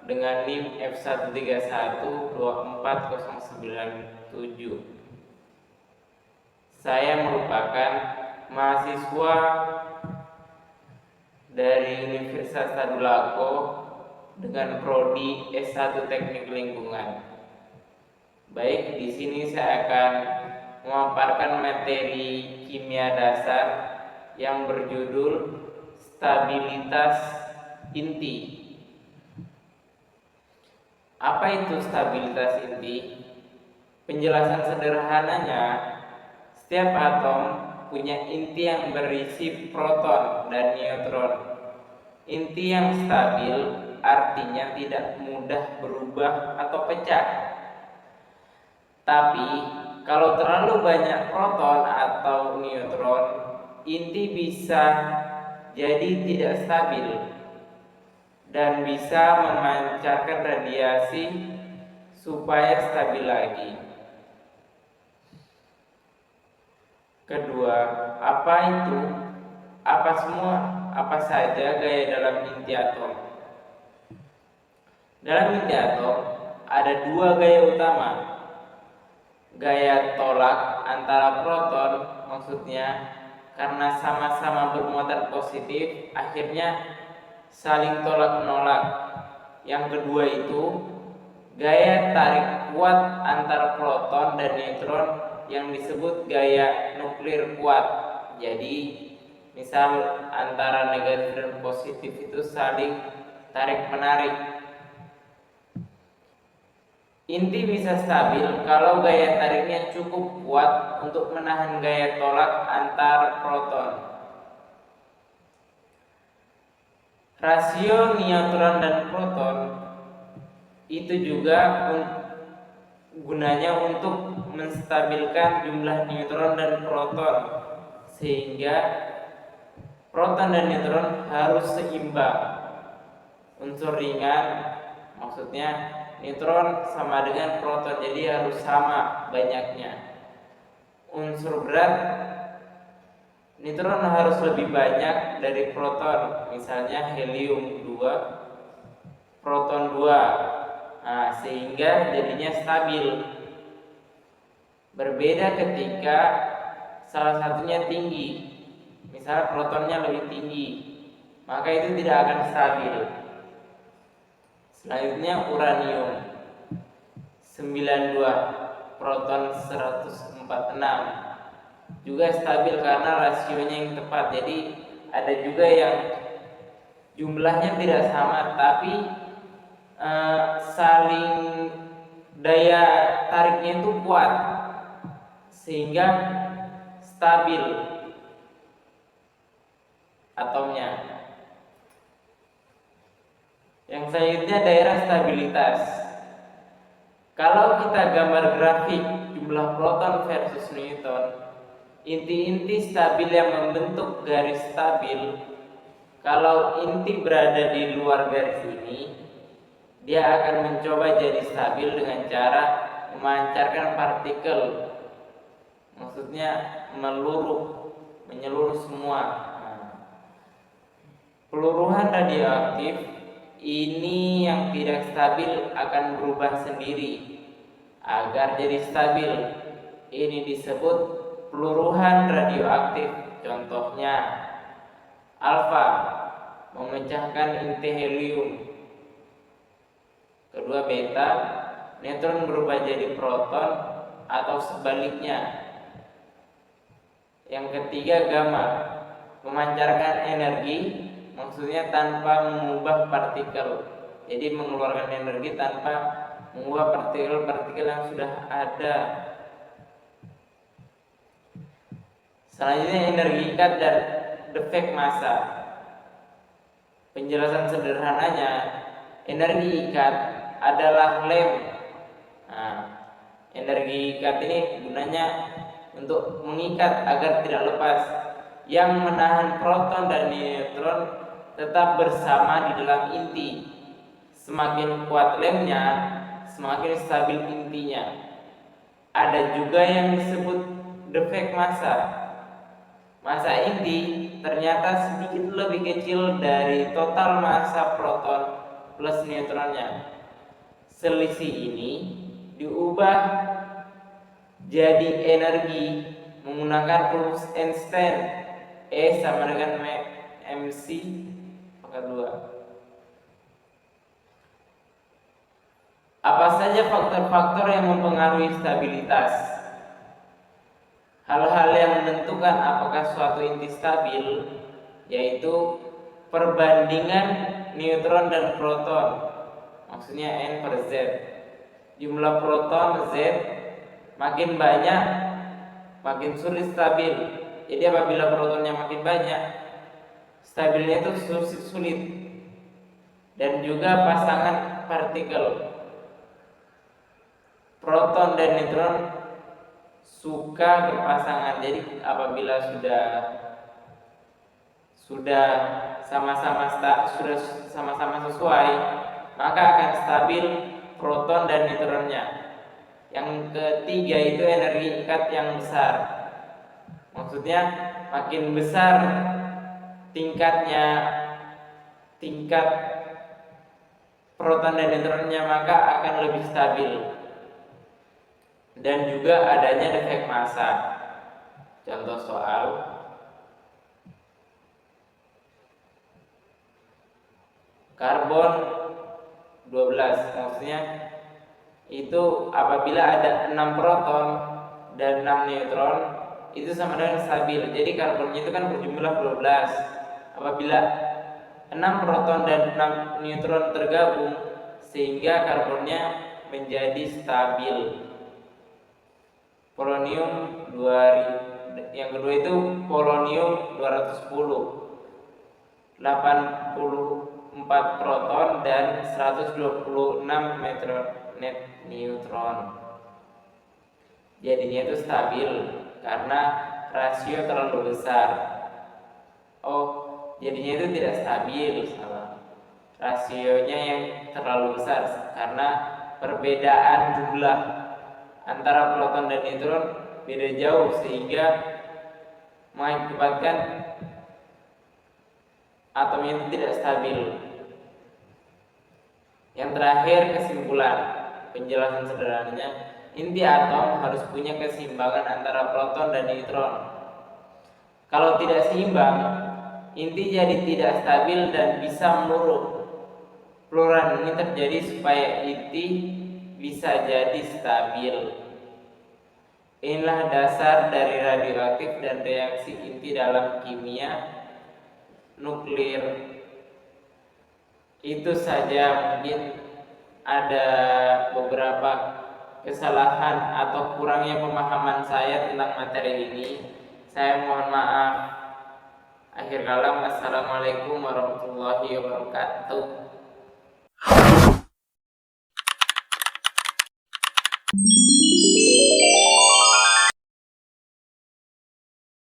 dengan NIM F13124097. Saya merupakan mahasiswa dari Universitas Tadulako dengan prodi S1 Teknik Lingkungan. Baik, di sini saya akan memaparkan materi kimia dasar yang berjudul stabilitas inti. Apa itu stabilitas inti? Penjelasan sederhananya, setiap atom punya inti yang berisi proton dan neutron. Inti yang stabil artinya tidak mudah berubah atau pecah. Tapi kalau terlalu banyak proton atau neutron, inti bisa jadi tidak stabil dan bisa memancarkan radiasi supaya stabil lagi. Kedua, apa itu? Apa saja gaya dalam inti atom? Dalam inti atom ada dua gaya utama. Gaya tolak antara proton, maksudnya karena sama-sama bermuatan positif, akhirnya saling tolak-menolak. Yang kedua itu gaya tarik kuat antara proton dan neutron yang disebut gaya nuklir kuat. Jadi misal antara negatif dan positif itu saling tarik-menarik. Inti bisa stabil kalau gaya tariknya cukup kuat untuk menahan gaya tolak antar proton. Rasio neutron dan proton itu juga gunanya untuk menstabilkan jumlah neutron dan proton, sehingga proton dan neutron harus seimbang. Unsur ringan maksudnya neutron sama dengan proton, jadi harus sama banyaknya. Unsur berat, neutron harus lebih banyak dari proton, misalnya helium 2, proton 2. Nah, sehingga jadinya stabil. Berbeda ketika salah satunya tinggi, misalnya protonnya lebih tinggi, maka itu tidak akan stabil. Selanjutnya uranium 92, proton 146 juga stabil karena rasionya yang tepat. Jadi ada juga yang jumlahnya tidak sama tapi saling daya tariknya itu kuat sehingga stabil atomnya. Yang selanjutnya daerah stabilitas. Kalau kita gambar grafik jumlah proton versus neutron, inti-inti stabil yang membentuk garis stabil, kalau inti berada di luar garis ini, dia akan mencoba jadi stabil dengan cara memancarkan partikel, maksudnya menyeluruh semua. Peluruhan radioaktif ini yang tidak stabil akan berubah sendiri agar jadi stabil. Ini disebut peluruhan radioaktif. Contohnya alfa memecahkan inti helium. Kedua beta, neutron berubah jadi proton atau sebaliknya. Yang ketiga gamma memancarkan energi, maksudnya tanpa mengubah partikel. Jadi mengeluarkan energi tanpa mengubah partikel-partikel yang sudah ada. Selanjutnya energi ikat dan defek massa. Penjelasan sederhananya, energi ikat adalah lem. Nah, energi ikat ini gunanya untuk mengikat agar tidak lepas, yang menahan proton dan neutron tetap bersama di dalam inti. Semakin kuat lemnya, semakin stabil intinya. Ada juga yang disebut defek massa. Massa inti ternyata sedikit lebih kecil dari total massa proton plus neutronnya. Selisih ini diubah jadi energi menggunakan rumus Einstein. E sama dengan mc pangkat 2. Apa saja faktor-faktor yang mempengaruhi stabilitas? Hal-hal yang menentukan apakah suatu inti stabil yaitu perbandingan neutron dan proton, maksudnya N per Z. Jumlah proton Z makin banyak makin sulit stabil. Jadi apabila protonnya makin banyak, stabilnya itu sulit. Dan juga pasangan partikel proton dan neutron suka berpasangan. Jadi apabila sudah sama-sama sesuai, maka akan stabil proton dan neutronnya. Yang ketiga itu energi ikat yang besar. Maksudnya makin besar tingkat proton dan neutronnya, maka akan lebih stabil. Dan juga adanya defek massa. Contoh soal, karbon 12, maksudnya itu apabila ada 6 proton dan 6 neutron itu sama dengan stabil. Jadi karbonnya itu kan berjumlah 12. Apabila 6 proton dan 6 neutron tergabung, sehingga karbonnya menjadi stabil. Polonium 2000, yang kedua itu polonium 210, 84 proton dan 126 neutron. Jadinya itu stabil karena rasio terlalu besar. Jadinya itu tidak stabil, salah. Rasionya yang terlalu besar karena perbedaan jumlah antara proton dan neutron beda jauh, sehingga mengakibatkan atomnya itu tidak stabil. Yang terakhir, kesimpulan. Penjelasan sederhananya, inti atom harus punya keseimbangan antara proton dan neutron. Kalau tidak seimbang, inti jadi tidak stabil dan bisa meluruh. Peluruhan ini terjadi supaya inti bisa jadi stabil. Inilah dasar dari radioaktif dan reaksi inti dalam kimia nuklir. Itu saja, mungkin ada beberapa kesalahan atau kurangnya pemahaman saya tentang materi ini. Saya mohon maaf. Akhir kalam, assalamualaikum warahmatullahi wabarakatuh.